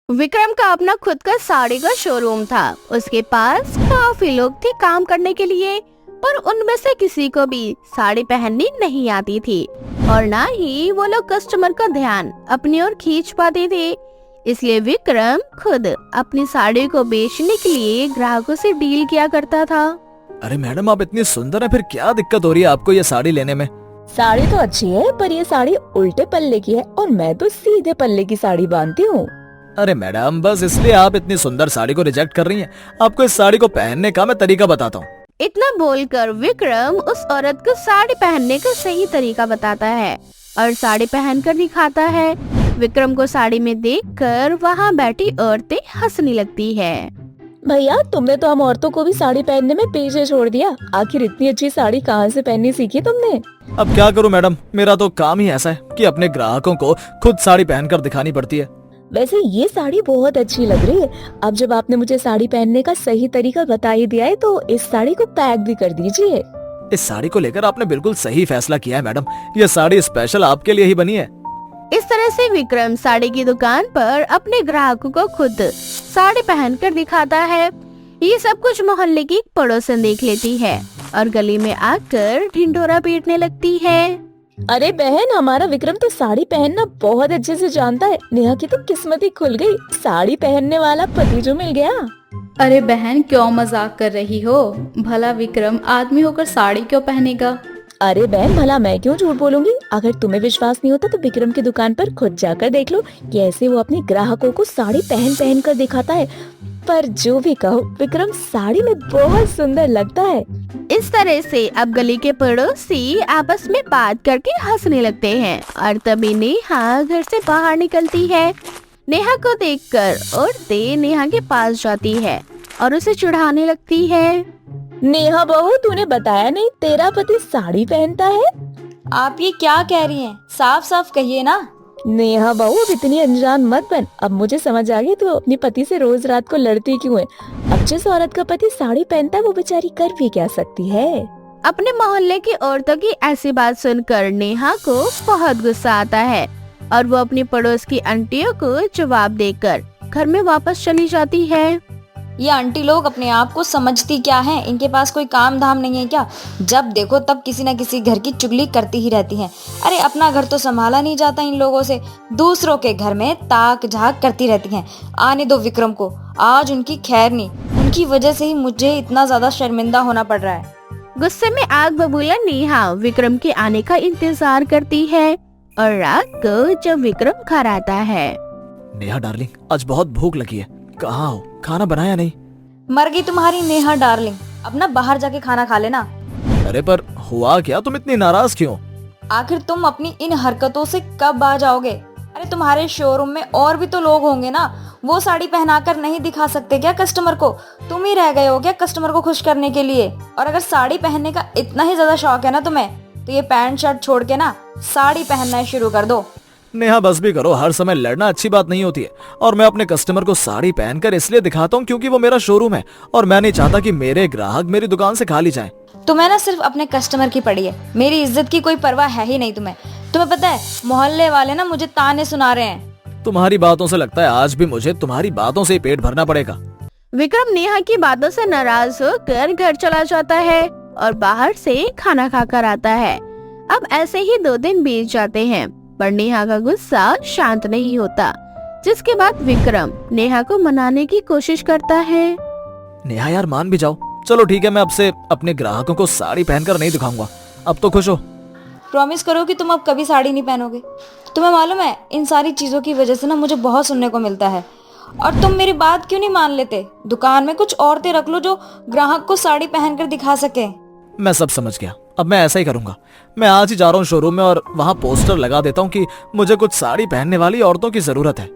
विक्रम का अपना खुद का साड़ी का शोरूम था। उसके पास काफी लोग थे काम करने के लिए, पर उनमें से किसी को भी साड़ी पहननी नहीं आती थी और ना ही वो लोग कस्टमर का ध्यान अपनी ओर खींच पाते थे। इसलिए विक्रम खुद अपनी साड़ी को बेचने के लिए ग्राहकों से डील किया करता था। अरे मैडम, आप इतनी सुंदर हैं, फिर क्या दिक्कत हो रही है आपको ये साड़ी लेने में? साड़ी तो अच्छी है, पर ये साड़ी उल्टे पल्ले की है और मैं तो सीधे पल्ले की साड़ी बांधती हूँ। अरे मैडम, बस इसलिए आप इतनी सुंदर साड़ी को रिजेक्ट कर रही हैं? आपको इस साड़ी को पहनने का मैं तरीका बताता हूँ। इतना बोलकर विक्रम उस औरत को साड़ी पहनने का सही तरीका बताता है और साड़ी पहनकर दिखाता है। विक्रम को साड़ी में देखकर वहाँ बैठी औरतें हंसने लगती है। भैया, तुमने तो हम औरतों को भी साड़ी पहनने में पीछे छोड़ दिया। आखिर इतनी अच्छी साड़ी कहाँ से पहननी सीखी तुमने? अब क्या करूँ मैडम, मेरा तो काम ही ऐसा है कि अपने ग्राहकों को खुद साड़ी पहनकर दिखानी पड़ती है। वैसे ये साड़ी बहुत अच्छी लग रही है। अब जब आपने मुझे साड़ी पहनने का सही तरीका बता ही दिया है, तो इस साड़ी को पैक भी कर दीजिए। इस साड़ी को लेकर आपने बिल्कुल सही फैसला किया है मैडम। ये साड़ी स्पेशल आपके लिए ही बनी है। इस तरह से विक्रम साड़ी की दुकान पर अपने ग्राहकों को खुद साड़ी पहनकर दिखाता है। ये सब कुछ मोहल्ले की एक पड़ोसन देख लेती है और गली में आकर ढिंढोरा पीटने लगती है। अरे बहन, हमारा विक्रम तो साड़ी पहनना बहुत अच्छे से जानता है। नेहा की तो किस्मत ही खुल गई, साड़ी पहनने वाला पति जो मिल गया। अरे बहन, क्यों मजाक कर रही हो? भला विक्रम आदमी होकर साड़ी क्यों पहनेगा? अरे बहन, भला मैं क्यों झूठ बोलूंगी? अगर तुम्हें विश्वास नहीं होता तो विक्रम की दुकान पर खुद जाकर देख लो, कैसे वो अपने ग्राहकों को साड़ी पहन पहन कर दिखाता है। पर जो भी कहो, विक्रम साड़ी में बहुत सुंदर लगता है। इस तरह से अब गली के पड़ोसी आपस में बात करके हंसने लगते हैं और तभी नेहा घर से बाहर निकलती है। नेहा को देखकर औरतें नेहा के पास जाती है और उसे चिढ़ाने लगती है। नेहा बहू, तूने बताया नहीं तेरा पति साड़ी पहनता है? आप ये क्या कह रही हैं? साफ साफ कहिए ना। नेहा बहू, अब इतनी अनजान मत बन। अब मुझे समझ आ गई तू अपनी पति से रोज रात को लड़ती क्यों है। अब जिस औरत का पति साड़ी पहनता है वो बेचारी कर भी क्या सकती है। अपने मोहल्ले की औरतों की ऐसी बात सुनकर नेहा को बहुत गुस्सा आता है और वो अपनी पड़ोस की आंटियों को जवाब देकर घर में वापस चली जाती है। ये आंटी लोग अपने आप को समझती क्या हैं? इनके पास कोई काम धाम नहीं है क्या? जब देखो तब किसी न किसी घर की चुगली करती ही रहती हैं। अरे अपना घर तो संभाला नहीं जाता इन लोगों से, दूसरों के घर में ताक झाक करती रहती हैं। आने दो विक्रम को, आज उनकी खैर नहीं। उनकी वजह से ही मुझे इतना ज्यादा शर्मिंदा होना पड़ रहा है। गुस्से में आग बबूला नेहा विक्रम के आने का इंतजार करती है और रात को जब विक्रम घर आता है। नेहा डार्लिंग, आज बहुत भूख लगी है, कहाँ हो? खाना बनाया नहीं? मर गई तुम्हारी नेहा डार्लिंग, अब ना बाहर जाके खाना खा लेना। अरे पर हुआ क्या, तुम इतनी नाराज क्यों? आखिर तुम अपनी इन हरकतों से कब आ जाओगे? अरे तुम्हारे शोरूम में और भी तो लोग होंगे ना, वो साड़ी पहनाकर नहीं दिखा सकते क्या कस्टमर को? तुम ही रह गए हो क्या कस्टमर को खुश करने के लिए? और अगर साड़ी पहनने का इतना ही ज्यादा शौक है ना तुम्हें, तो ये पैंट शर्ट छोड़ के ना साड़ी पहनना शुरू कर दो। नेहा बस भी करो, हर समय लड़ना अच्छी बात नहीं होती है। और मैं अपने कस्टमर को साड़ी पहनकर इसलिए दिखाता हूँ क्योंकि वो मेरा शोरूम है और मैं नहीं चाहता कि मेरे ग्राहक मेरी दुकान से खाली जाएं। तुम्हें ना सिर्फ अपने कस्टमर की पड़ी है, मेरी इज्जत की कोई परवाह है ही नहीं तुम्हें। तुम्हें पता है, मोहल्ले वाले ना मुझे ताने सुना रहे हैं। तुम्हारी बातों से लगता है आज भी मुझे तुम्हारी बातों से ही पेट भरना पड़ेगा। विक्रम नेहा की बातों से नाराज होकर घर चला जाता है और बाहर से खाना खाकर आता है। अब ऐसे ही 2 दिन बीत जाते हैं, पर नेहा का गुस्सा शांत नहीं होता, जिसके बाद विक्रम नेहा को मनाने की कोशिश करता है। नेहा यार, मान भी जाओ। चलो ठीक है, मैं अब से अपने ग्राहकों को साड़ी पहनकर नहीं दिखाऊंगा। अब तो खुश हो? प्रॉमिस करो कि तुम अब कभी साड़ी नहीं पहनोगे। तुम्हें मालूम है, इन सारी चीजों की वजह से ना मुझे बहुत सुनने को मिलता है। और तुम मेरी बात क्यों नहीं मान लेते? दुकान में कुछ औरतें रख लो जो ग्राहक को साड़ी पहनकर दिखा सके। मैं सब समझ गया, अब मैं ऐसा ही करूंगा। मैं आज ही जा रहा हूँ शोरूम में और वहाँ पोस्टर लगा देता हूँ कि मुझे कुछ साड़ी पहनने वाली औरतों की जरूरत है।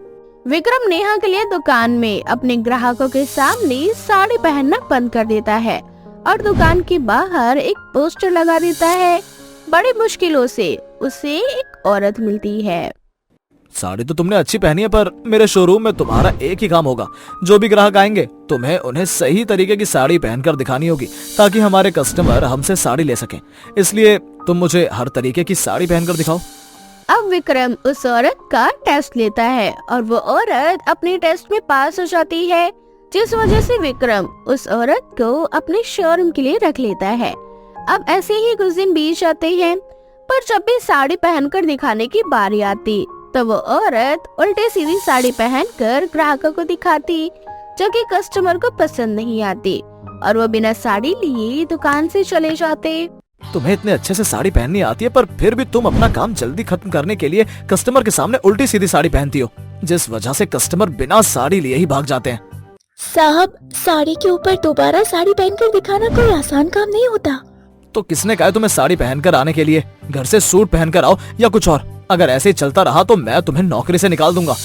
विक्रम नेहा के लिए दुकान में अपने ग्राहकों के सामने साड़ी पहनना बंद कर देता है और दुकान के बाहर एक पोस्टर लगा देता है। बड़ी मुश्किलों से उसे एक औरत मिलती है। साड़ी तो तुमने अच्छी पहनी है, पर मेरे शोरूम में तुम्हारा एक ही काम होगा। जो भी ग्राहक आएंगे तुम्हें उन्हें सही तरीके की साड़ी पहनकर दिखानी होगी ताकि हमारे कस्टमर हमसे साड़ी ले सकें। इसलिए तुम मुझे हर तरीके की साड़ी पहनकर दिखाओ। अब विक्रम उस औरत का टेस्ट लेता है और वो औरत अपने टेस्ट में पास हो जाती है, जिस वजह से विक्रम उस औरत को अपने शोरूम के लिए रख लेता है। अब ऐसे ही कुछ दिन बीत जाते हैं, पर जब भी साड़ी पहनकर दिखाने की बारी आती तो वो औरत उल्टे सीधी साड़ी पहनकर ग्राहकों को दिखाती, जो कि कस्टमर को पसंद नहीं आती और वो बिना साड़ी लिए दुकान से चले जाते। तुम्हें इतने अच्छे से साड़ी पहननी आती है, पर फिर भी तुम अपना काम जल्दी खत्म करने के लिए कस्टमर के सामने उल्टी सीधी साड़ी पहनती हो, जिस वजह से कस्टमर बिना साड़ी लिए ही भाग जाते हैं। साहब, साड़ी के ऊपर दोबारा साड़ी पहनकर दिखाना कोई आसान काम नहीं होता। तो किसने कहा तुम्हें साड़ी पहनकर आने के लिए? घर से सूट पहनकर आओ या कुछ और। अगर ऐसे ही चलता रहा तो मैं तुम्हें नौकरी से निकाल दूंगा।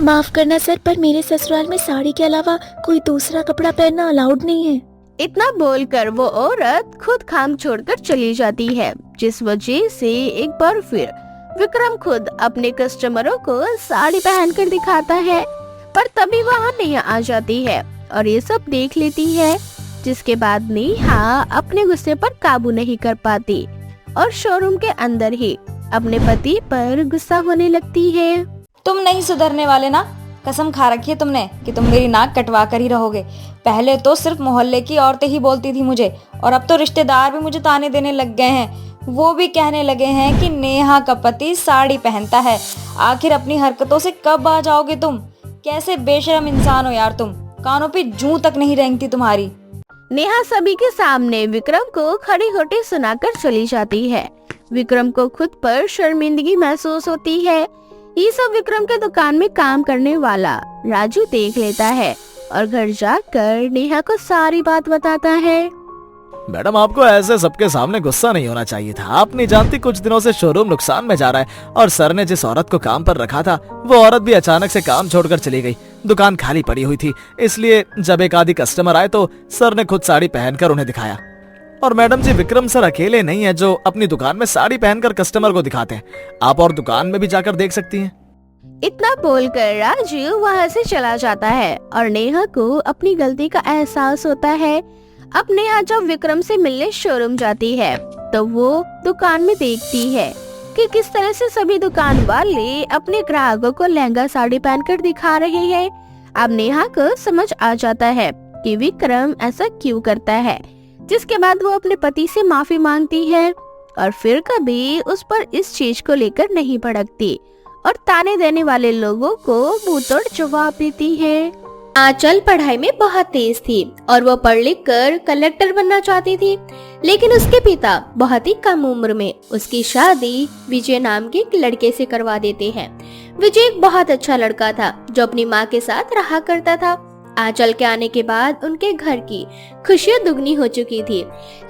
माफ करना सर, पर मेरे ससुराल में साड़ी के अलावा कोई दूसरा कपड़ा पहनना अलाउड नहीं है। इतना बोलकर वो औरत खुद काम छोड़कर चली जाती है, जिस वजह से एक बार फिर विक्रम खुद अपने कस्टमरों को साड़ी पहनकर दिखाता है। पर तभी वहाँ नेहा आ जाती है और ये सब देख लेती है, जिसके बाद नेहा अपने गुस्से पर काबू नहीं कर पाती और शोरूम के अंदर ही अपने पति पर गुस्सा होने लगती है। तुम नहीं सुधरने वाले ना। कसम खा रखी है तुमने कि तुम मेरी नाक कटवा कर ही रहोगे। पहले तो सिर्फ मोहल्ले की औरतें ही बोलती थी मुझे, और अब तो रिश्तेदार भी मुझे ताने देने लग गए हैं। वो भी कहने लगे हैं कि नेहा का पति साड़ी पहनता है। आखिर अपनी हरकतों से कब आ जाओगे तुम? कैसे बेशरम इंसान हो यार तुम। कानों पे जूं तक नहीं रेंगती तुम्हारी। नेहा सभी के सामने विक्रम को खड़ी होटी सुनाकर चली जाती है। विक्रम को खुद पर शर्मिंदगी महसूस होती है। ये सब विक्रम के दुकान में काम करने वाला राजू देख लेता है और घर जाकर नेहा को सारी बात बताता है। मैडम, आपको ऐसे सबके सामने गुस्सा नहीं होना चाहिए था। आप नहीं जानती कुछ दिनों से शोरूम नुकसान में जा रहा है, और सर ने जिस औरत को काम पर रखा था वो औरत भी अचानक से काम छोड़कर चली गई। दुकान खाली पड़ी हुई थी, इसलिए जब एक आधी कस्टमर आए तो सर ने खुद साड़ी पहनकर उन्हें दिखाया। और मैडम जी, विक्रम सर अकेले नहीं है जो अपनी दुकान में साड़ी पहनकर कस्टमर को दिखाते हैं। आप और दुकान में भी जाकर देख सकती हैं। इतना बोलकर राजू वहाँ से चला जाता है और नेहा को अपनी गलती का एहसास होता है। अब नेहा जब विक्रम से मिलने शोरूम जाती है तो वो दुकान में देखती है कि किस तरह से सभी दुकान वाले अपने ग्राहकों को लहंगा साड़ी पहनकर दिखा रहे हैं। अब नेहा को समझ आ जाता है कि विक्रम ऐसा क्यों करता है, जिसके बाद वो अपने पति से माफी मांगती है और फिर कभी उस पर इस चीज को लेकर नहीं भड़कती और ताने देने वाले लोगों को मुंह तोड़ जवाब देती है। आंचल पढ़ाई में बहुत तेज थी और वो पढ़ लिख कर कलेक्टर बनना चाहती थी, लेकिन उसके पिता बहुत ही कम उम्र में उसकी शादी विजय नाम के एक लड़के से करवा देते हैं। विजय एक बहुत अच्छा लड़का था जो अपनी माँ के साथ रहा करता था। आंचल के आने के बाद उनके घर की खुशियाँ दुगनी हो चुकी थी,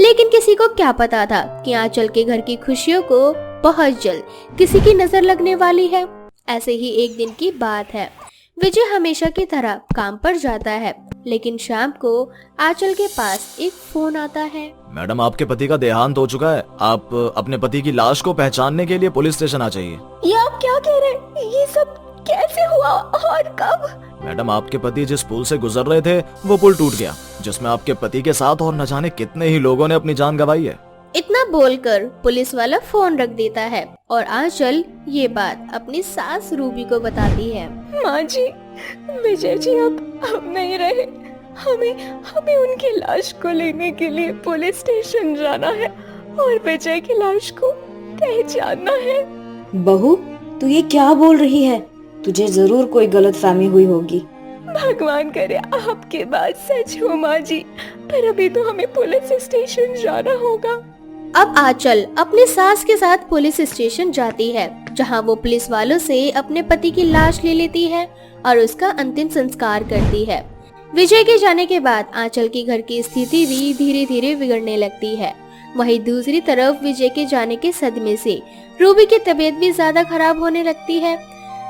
लेकिन किसी को क्या पता था कि आंचल के घर की खुशियों को बहुत जल्द किसी की नजर लगने वाली है। ऐसे ही एक दिन की बात है। विजय हमेशा की तरह काम पर जाता है, लेकिन शाम को आंचल के पास एक फोन आता है। मैडम, आपके पति का देहांत हो चुका है। आप अपने पति की लाश को पहचानने के लिए पुलिस स्टेशन आ जाइए। ये आप क्या कह रहे हैं? ये सब कैसे हुआ और कब? मैडम, आपके पति जिस पुल से गुजर रहे थे वो पुल टूट गया, जिसमें आपके पति के साथ और न जाने कितने ही लोगों ने अपनी जान गंवाई है। इतना बोलकर पुलिस वाला फोन रख देता है और आंचल ये बात अपनी सास रूबी को बताती है। माँ जी, विजय जी अब नहीं रहे। हमें उनकी लाश को लेने के लिए पुलिस स्टेशन जाना है और विजय की लाश को पहचानना है। बहू, तू ये क्या बोल रही है? तुझे जरूर कोई गलतफहमी हुई होगी। भगवान करे आपकी बात सच हो माँ जी, पर अभी तो हमें पुलिस स्टेशन जाना होगा। अब आंचल अपने सास के साथ पुलिस स्टेशन जाती है, जहां वो पुलिस वालों से अपने पति की लाश ले लेती है और उसका अंतिम संस्कार करती है। विजय के जाने के बाद आंचल की घर की स्थिति भी धीरे धीरे बिगड़ने लगती है। वहीं दूसरी तरफ विजय के जाने के सदमे से रूबी की तबीयत भी ज्यादा खराब होने लगती है।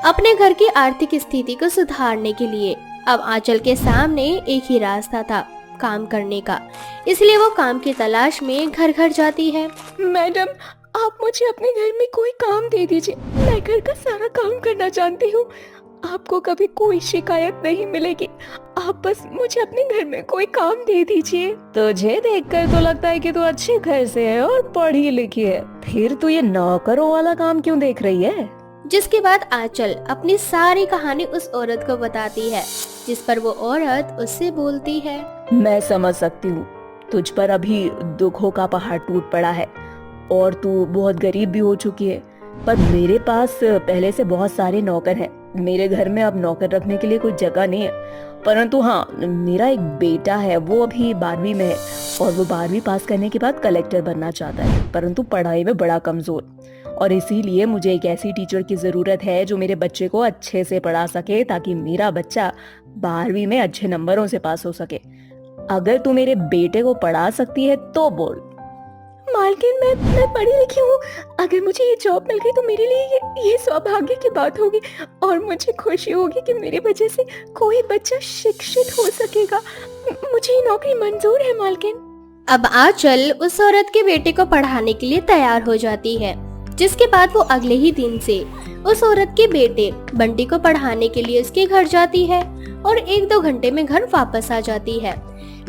अपने घर की आर्थिक स्थिति को सुधारने के लिए अब आंचल के सामने एक ही रास्ता था, काम करने का। इसलिए वो काम की तलाश में घर घर जाती है। मैडम, आप मुझे अपने घर में कोई काम दे दीजिए। मैं घर का सारा काम करना जानती हूँ। आपको कभी कोई शिकायत नहीं मिलेगी। आप बस मुझे अपने घर में कोई काम दे दीजिए। तुझे देखकर तो लगता है कि तू अच्छे घर से है और पढ़ी लिखी है, फिर तू ये नौकरों वाला काम क्यों देख रही है? जिसके बाद आंचल अपनी सारी कहानी उस औरत को बताती है, जिस पर वो औरत उससे बोलती है, मैं समझ सकती हूँ, तुझ पर अभी दुखों का पहाड़ टूट पड़ा है और तू बहुत गरीब भी हो चुकी है। पर मेरे पास पहले से बहुत सारे नौकर हैं। मेरे घर में अब नौकर रखने के लिए कोई जगह नहीं है, परंतु हाँ, मेरा एक बेटा है, वो अभी 12वीं में है और वो 12वीं पास करने के बाद कलेक्टर बनना चाहता है, परंतु पढ़ाई में बड़ा कमजोर। और इसीलिए मुझे एक ऐसी टीचर की जरूरत है जो मेरे बच्चे को अच्छे से पढ़ा सके, ताकि मेरा बच्चा 12वीं में अच्छे नंबरों से पास हो सके। अगर तू मेरे बेटे को पढ़ा सकती है तो बोल। मालकिन, मैं पढ़ी लिखी हूँ। अगर मुझे ये जॉब मिल गई तो मेरे लिए ये सौभाग्य की बात होगी और मुझे खुशी होगी कि मेरी वजह से कोई बच्चा शिक्षित हो सकेगा। मुझे ये नौकरी मंजूर है मालकिन। अब आंचल उस औरत के बेटे को पढ़ाने के लिए तैयार हो जाती है, जिसके बाद वो अगले ही दिन से उस औरत के बेटे बंटी को पढ़ाने के लिए उसके घर जाती है और 1-2 घंटे में घर वापस आ जाती है।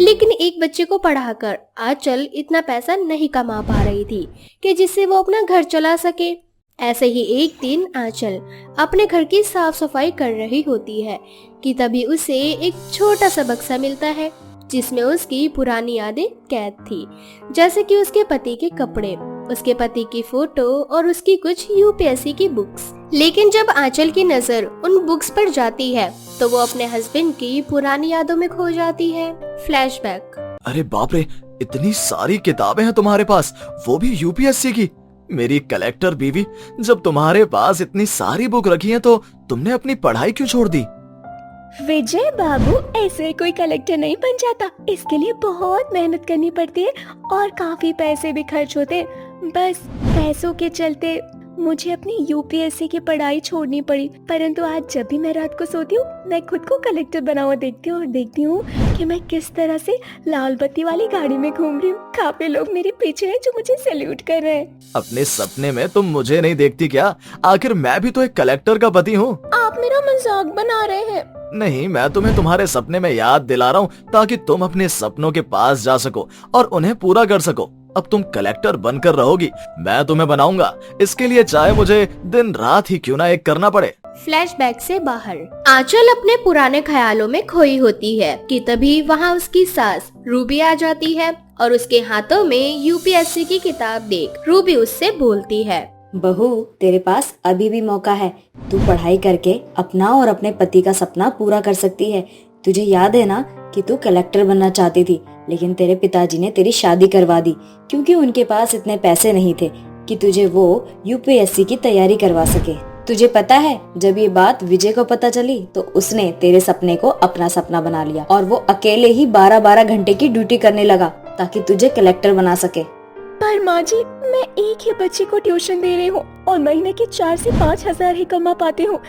लेकिन एक बच्चे को पढ़ाकर आंचल इतना पैसा नहीं कमा पा रही थी कि जिससे वो अपना घर चला सके। ऐसे ही एक दिन आंचल अपने घर की साफ सफाई कर रही होती है कि तभी उसे एक छोटा सा बक्सा मिलता है, जिसमें उसकी पुरानी यादें कैद थी, जैसे कि उसके पति के कपड़े, उसके पति की फोटो और उसकी कुछ यूपीएससी की बुक्स। लेकिन जब आंचल की नजर उन बुक्स पर जाती है तो वो अपने हस्बैंड की पुरानी यादों में खो जाती है। फ्लैशबैक। अरे बाप रे, इतनी सारी किताबें हैं तुम्हारे पास, वो भी यूपीएससी की। मेरी कलेक्टर बीवी, जब तुम्हारे पास इतनी सारी बुक रखी हैं तो तुमने अपनी पढ़ाई क्यों छोड़ दी? विजय बाबू, ऐसे कोई कलेक्टर नहीं बन जाता। इसके लिए बहुत मेहनत करनी पड़ती है और काफी पैसे भी खर्च होते हैं। बस पैसों के चलते मुझे अपनी यूपीएससी की पढ़ाई छोड़नी पड़ी। परंतु आज जब भी मैं रात को सोती हूँ, मैं खुद को कलेक्टर बना हुआ देखती हूँ और देखती हूँ कि मैं किस तरह से लाल बत्ती वाली गाड़ी में घूम रही हूँ। काफी लोग मेरे पीछे हैं जो मुझे सैल्यूट कर रहे हैं। अपने सपने में तुम मुझे नहीं देखती क्या? आखिर मैं भी तो एक कलेक्टर का पति हूँ। आप मेरा मजाक बना रहे हैं। नहीं, मैं तुम्हें तुम्हारे सपने में याद दिला रहा हूँ ताकि तुम अपने सपनों के पास जा सको और उन्हें पूरा कर सको। अब तुम कलेक्टर बनकर रहोगी, मैं तुम्हें बनाऊंगा। इसके लिए चाहे मुझे दिन रात ही क्यों ना एक करना पड़े। फ्लैशबैक से बाहर आंचल अपने पुराने ख्यालों में खोई होती है कि तभी वहाँ उसकी सास रूबी आ जाती है और उसके हाथों में यूपीएससी की किताब देख रूबी उससे बोलती है, बहू, तेरे पास अभी भी मौका है। तू पढ़ाई करके अपना और अपने पति का सपना पूरा कर सकती है। तुझे याद है ना कि तू कलेक्टर बनना चाहती थी, लेकिन तेरे पिताजी ने तेरी शादी करवा दी क्योंकि उनके पास इतने पैसे नहीं थे कि तुझे वो यूपीएससी की तैयारी करवा सके। तुझे पता है, जब ये बात विजय को पता चली तो उसने तेरे सपने को अपना सपना बना लिया और वो अकेले ही 12-12 घंटे की ड्यूटी करने लगा ताकि तुझे कलेक्टर बना सके। पर माँ जी, मैं एक ही बच्ची को ट्यूशन दे रही हूँ और महीने के 4 से 5 हजार ही कमा पाती हूँ।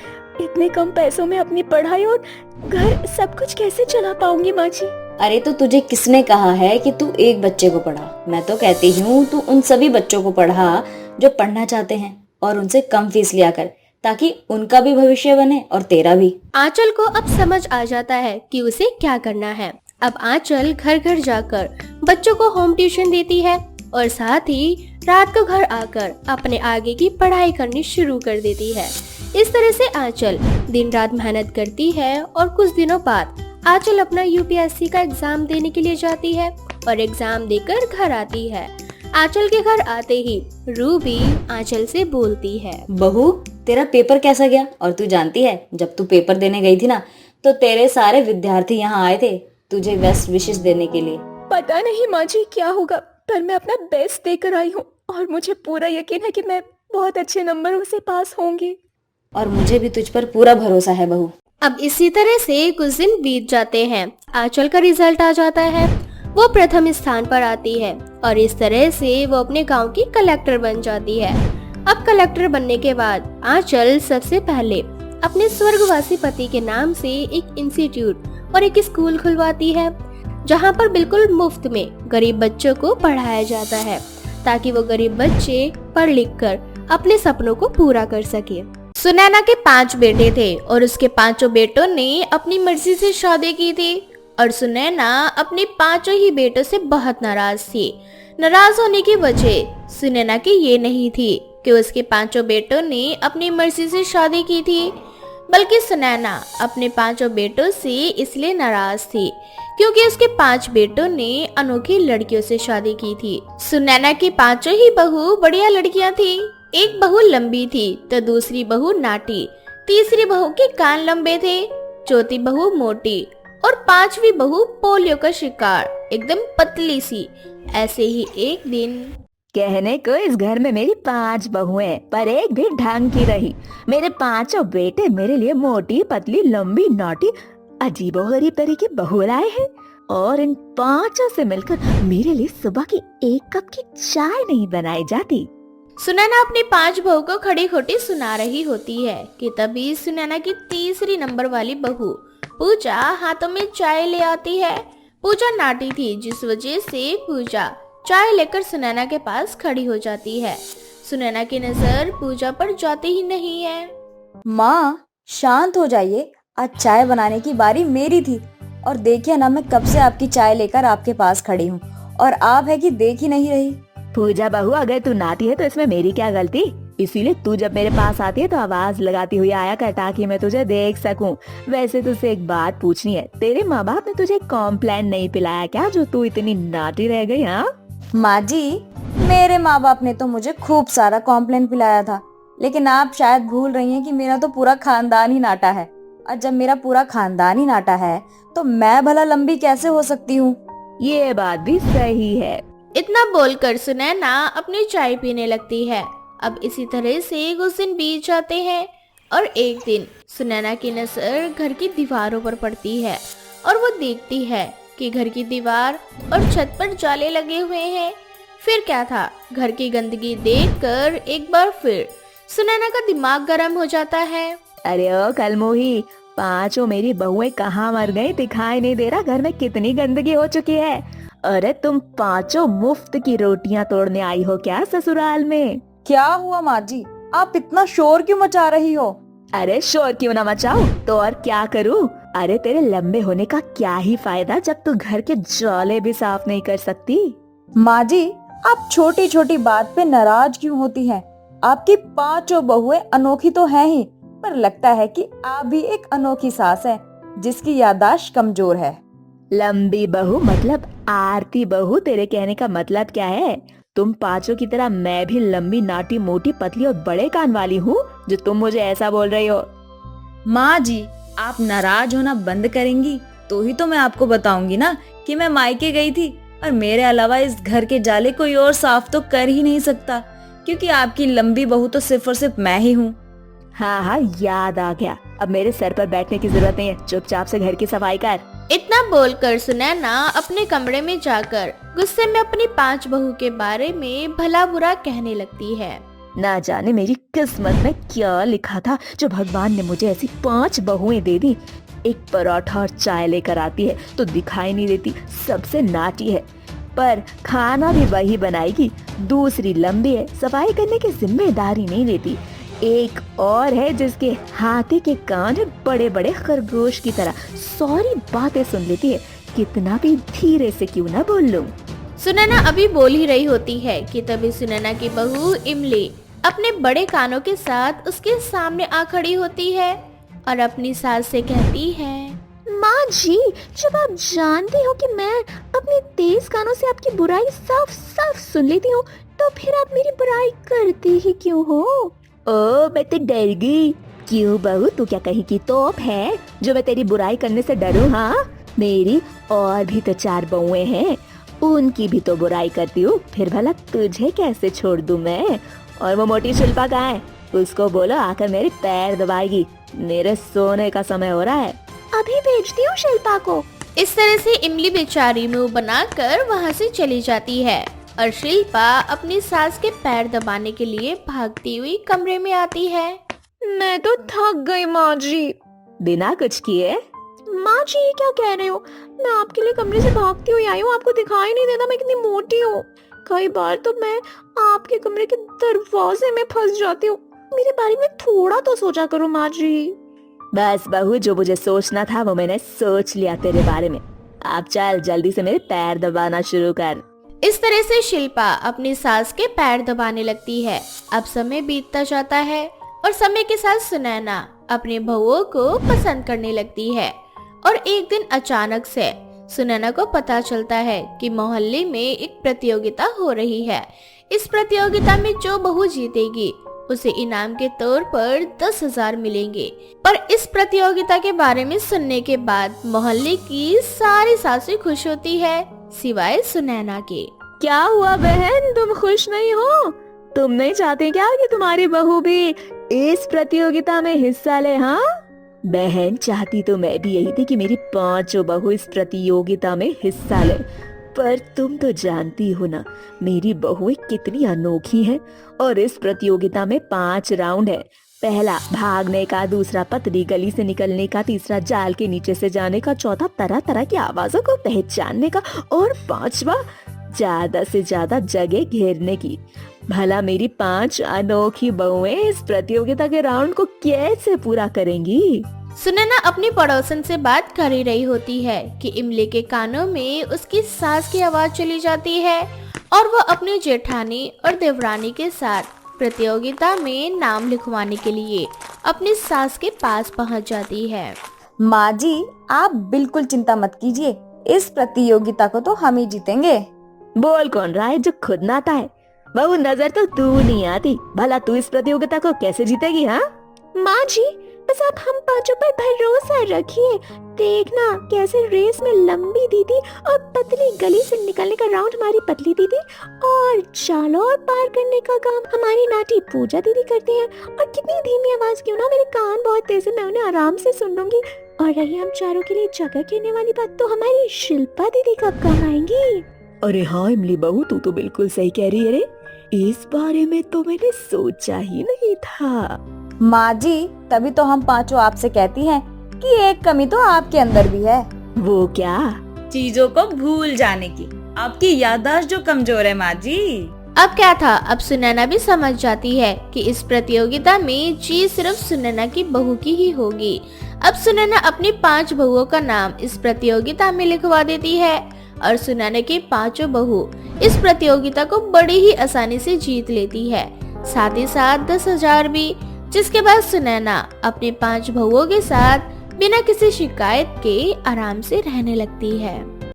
इतने कम पैसों में अपनी पढ़ाई और घर सब कुछ कैसे चला पाऊंगी माँ जी? अरे तो तुझे किसने कहा है कि तू एक बच्चे को पढ़ा? मैं तो कहती हूँ तू उन सभी बच्चों को पढ़ा जो पढ़ना चाहते हैं और उनसे कम फीस लिया कर, ताकि उनका भी भविष्य बने और तेरा भी। आंचल को अब समझ आ जाता है कि उसे क्या करना है। अब आंचल घर घर जाकर बच्चों को होम ट्यूशन देती है और साथ ही रात को घर आकर अपने आगे की पढ़ाई करनी शुरू कर देती है। इस तरह से आंचल दिन रात मेहनत करती है और कुछ दिनों बाद आंचल अपना यूपीएससी का एग्जाम देने के लिए जाती है और एग्जाम देकर घर आती है। आंचल के घर आते ही रूबी आंचल से बोलती है, बहू, तेरा पेपर कैसा गया? और तू जानती है, जब तू पेपर देने गई थी ना तो तेरे सारे विद्यार्थी यहाँ आए थे तुझे बेस्ट विशेष देने के लिए। पता नहीं माँ जी क्या होगा, पर मैं अपना बेस्ट देकर आई हूँ और मुझे पूरा यकीन है कि मैं बहुत अच्छे नंबरों से पास होंगी। और मुझे भी तुझ पर पूरा भरोसा है बहू। अब इसी तरह से कुछ दिन बीत जाते हैं। आंचल का रिजल्ट आ जाता है, वो प्रथम स्थान पर आती है और इस तरह से वो अपने गांव की कलेक्टर बन जाती है। अब कलेक्टर बनने के बाद आंचल सबसे पहले अपने स्वर्गवासी पति के नाम से एक इंस्टीट्यूट और एक स्कूल खुलवाती है, जहां पर बिल्कुल मुफ्त में गरीब बच्चों को पढ़ाया जाता है ताकि वो गरीब बच्चे पढ़ लिख कर अपने सपनों को पूरा कर सके। सुनैना के 5 बेटे थे और उसके 5 बेटों ने अपनी मर्जी से शादी की थी और सुनैना अपने 5 ही बेटों से बहुत नाराज थी। नाराज होने की वजह सुनैना की ये नहीं थी कि उसके 5 बेटों ने अपनी मर्जी से शादी की थी, बल्कि सुनैना अपने 5 बेटों से इसलिए नाराज थी क्योंकि उसके 5 बेटों ने अनोखी लड़कियों से शादी की थी। सुनैना की 5 ही बहू बढ़िया लड़कियां थी। एक बहू लंबी थी तो दूसरी बहू नाटी, तीसरी बहू के कान लंबे थे, चौथी बहू मोटी और 5वीं बहू पोलियो का शिकार, एकदम पतली सी। ऐसे ही एक दिन कहने को इस घर में मेरी 5 बहुएं पर एक भी ढंग की रही। मेरे 5 बेटे मेरे लिए मोटी पतली लंबी नाटी अजीबोगरीब तरह की बहू लाए हैं और इन 5 से मिलकर मेरे लिए सुबह की 1 कप की चाय नहीं बनाई जाती। सुनैना अपनी 5 बहू को खड़ी खोटी सुना रही होती है कि तभी सुनैना की तीसरी नंबर वाली बहू पूजा हाथों में चाय ले आती है। पूजा नाटी थी जिस वजह से पूजा चाय लेकर सुनैना के पास खड़ी हो जाती है। सुनैना की नजर पूजा पर जाती ही नहीं है। माँ शांत हो जाइए, आज चाय बनाने की बारी मेरी थी और देखिए ना, मैं कब से आपकी चाय लेकर आपके पास खड़ी हूँ और आप है कि देख ही नहीं रही। पूजा बहू, अगर तू नाटी है तो इसमें मेरी क्या गलती? इसीलिए तू जब मेरे पास आती है तो आवाज लगाती हुई आया कर ताकि मैं तुझे देख सकूं। वैसे तुझसे एक बात पूछनी है, तेरे माँ बाप ने तुझे कॉम्प्लान नहीं पिलाया क्या जो तू इतनी नाटी रह गई? हाँ माँ जी, मेरे माँ बाप ने तो मुझे खूब सारा कॉम्प्लेन पिलाया था, लेकिन आप शायद भूल रही हैं कि मेरा तो पूरा खानदान ही नाटा है और जब मेरा पूरा खानदान ही नाटा है तो मैं भला लंबी कैसे हो सकती हूँ? ये बात भी सही है। इतना बोलकर सुनैना अपनी चाय पीने लगती है। अब इसी तरह से कुछ दिन बीत जाते हैं और एक दिन सुनैना की नजर घर की दीवारों पर पड़ती है और वो देखती है कि घर की दीवार और छत पर जाले लगे हुए हैं। फिर क्या था, घर की गंदगी देखकर एक बार फिर सुनैना का दिमाग गर्म हो जाता है। अरे ओ कलमोही, 5 मेरी बहुएं कहाँ मर गई? दिखाई नहीं दे रहा घर में कितनी गंदगी हो चुकी है। अरे तुम 5 मुफ्त की रोटियां तोड़ने आई हो क्या ससुराल में? क्या हुआ माँ जी, आप इतना शोर क्यों मचा रही हो? अरे शोर क्यों ना मचाऊं तो और क्या करूं? अरे तेरे लंबे होने का क्या ही फायदा जब तू घर के जाले भी साफ नहीं कर सकती। माँ जी, आप छोटी छोटी बात पे नाराज क्यों होती हैं? आपकी 5 बहुएं अनोखी तो हैं ही, पर लगता है कि आप भी एक अनोखी सास है जिसकी याददाश्त कमजोर है। लंबी बहू मतलब आरती बहू? तेरे कहने का मतलब क्या है? तुम 5 की तरह मैं भी लंबी नाटी मोटी पतली और बड़े कान वाली हूँ जो तुम मुझे ऐसा बोल रही हो? माँ जी, आप नाराज होना बंद करेंगी तो ही तो मैं आपको बताऊंगी ना कि मैं मायके गई थी और मेरे अलावा इस घर के जाले कोई और साफ तो कर ही नहीं सकता, क्योंकि आपकी लंबी बहू तो सिर्फ और सिर्फ मैं ही हूँ। हाँ हाँ, याद आ गया। अब मेरे सर पर बैठने की जरूरत नहीं है, चुपचाप से घर की सफाई कर। इतना बोलकर सुनैना अपने कमरे में जाकर गुस्से में अपनी 5 बहू के बारे में भला बुरा कहने लगती है। ना जाने मेरी किस्मत में क्या लिखा था जो भगवान ने मुझे ऐसी 5 बहुएं दे दी। एक पराठा और चाय लेकर आती है तो दिखाई नहीं देती, सबसे नाटी है, पर खाना भी वही बनाएगी। दूसरी लंबी है, सफाई करने की जिम्मेदारी नहीं लेती। एक और है जिसके हाथी के कान बड़े बड़े खरगोश की तरह, सारी बातें सुन लेती है, कितना भी धीरे से क्यों ना बोल लूं। सुनैना अभी बोल ही रही होती है कि तभी सुनैना की बहू इमली अपने बड़े कानों के साथ उसके सामने आ खड़ी होती है और अपनी सास से कहती है, माँ जी, जब आप जानती हो कि मैं अपने तेज कानों से आपकी बुराई साफ साफ सुन लेती हूँ तो फिर आप मेरी बुराई करती ही क्यों हो? ओ मैं तो डर गई। क्यों बहू, तू क्या कहीं की तोप है जो मैं तेरी बुराई करने से डरूं? हाँ, मेरी और भी तो 4 बहुएं हैं, उनकी भी तो बुराई करती हूँ, फिर भला तुझे कैसे छोड़ दूं मैं? और वो मोटी शिल्पा कहाँ है? उसको बोलो आकर मेरे पैर दबाएगी, मेरे सोने का समय हो रहा है। अभी भेजती हूँ शिल्पा को। इस तरह से इमली बेचारी मुंह बनाकर वहाँ से चली जाती है और शिल्पा अपनी सास के पैर दबाने के लिए भागती हुई कमरे में आती है। मैं तो थक गई माँ जी। बिना कुछ किए? माँ जी ये क्या कह रहे हो? मैं आपके लिए कमरे से भागती हुई आई हूँ, आपको दिखाई नहीं देता मैं कितनी मोटी हूँ? कई बार तो मैं आपके कमरे के दरवाजे में फंस जाती हूँ। मेरे बारे में थोड़ा तो सोचा करो माँ जी। बस बहू, जो मुझे सोचना था वो मैंने सोच लिया तेरे बारे में। आप चल जल्दी से मेरे पैर दबाना शुरू कर। इस तरह से शिल्पा अपनी सास के पैर दबाने लगती है। अब समय बीतता जाता है और समय के साथ सुनैना अपने बहुओं को पसंद करने लगती है। और एक दिन अचानक से सुनैना को पता चलता है कि मोहल्ले में एक प्रतियोगिता हो रही है। इस प्रतियोगिता में जो बहू जीतेगी उसे इनाम के तौर पर 10,000 मिलेंगे। पर इस प्रतियोगिता के बारे में सुनने के बाद मोहल्ले की सारी सासें खुश होती है सिवाय सुनैना के। क्या हुआ बहन, तुम खुश नहीं हो? तुम नहीं चाहते क्या कि तुम्हारी बहू भी इस प्रतियोगिता में हिस्सा ले? हाँ बहन, चाहती तो मैं भी यही थी कि मेरी 5 बहू इस प्रतियोगिता में हिस्सा ले, पर तुम तो जानती हो ना मेरी बहुएं कितनी अनोखी हैं। और इस प्रतियोगिता में 5 राउंड है। पहला भागने का, दूसरा पतली गली से निकलने का, तीसरा जाल के नीचे से जाने का, चौथा तरह तरह की आवाजों को पहचानने का और 5वां ज्यादा से ज्यादा जगह घेरने की। भला मेरी 5 अनोखी बहुएं इस प्रतियोगिता के राउंड को कैसे पूरा करेंगी? सुनैना अपनी पड़ोसन से बात कर ही रही होती है कि इमली के कानों में उसकी सास की आवाज चली जाती है और वो अपनी जेठानी और देवरानी के साथ प्रतियोगिता में नाम लिखवाने के लिए अपनी सास के पास पहुंच जाती है। माँ जी, आप बिल्कुल चिंता मत कीजिए, इस प्रतियोगिता को तो हम ही जीतेंगे। बोल कौन रहा है जो खुद ना आता है? बहू, नजर तो तू नहीं आती, भला तू इस प्रतियोगिता को कैसे जीतेगी? हाँ माँ जी, बस आप हम 5 पर भरोसा रखिए। देखना कैसे रेस में लंबी दीदी और पतली गली से निकलने का राउंड हमारी पतली दीदी और जालौर पार करने का काम हमारी नाटी पूजा दीदी करती हैं। और कितनी धीमी आवाज क्यों ना, मेरे कान बहुत तेज है, मैं उन्हें आराम से सुन लूंगी। और रही हम चारों के लिए जगह कहने वाली बात, तो हमारी शिल्पा दीदी कब काम आएंगी? अरे हाँ इमली बहू, तू तो बिल्कुल सही कह रही है रे, इस बारे में तो मैंने सोचा ही नहीं था। माँ जी, तभी तो हम 5 आपसे कहती हैं कि एक कमी तो आपके अंदर भी है। वो क्या? चीजों को भूल जाने की। आपकी याददाश्त जो कमजोर है माँ जी। अब क्या था, अब सुनैना भी समझ जाती है कि इस प्रतियोगिता में जीत सिर्फ सुनैना की बहू की ही होगी। अब सुनैना अपनी 5 बहुओं का नाम इस प्रतियोगिता में लिखवा देती है और सुनैना की 5 बहू इस प्रतियोगिता को बड़ी ही आसानी से जीत लेती है, साथ ही साथ 10,000 भी। जिसके बाद सुनैना अपने 5 बहुओं के साथ बिना किसी शिकायत के आराम से रहने लगती है।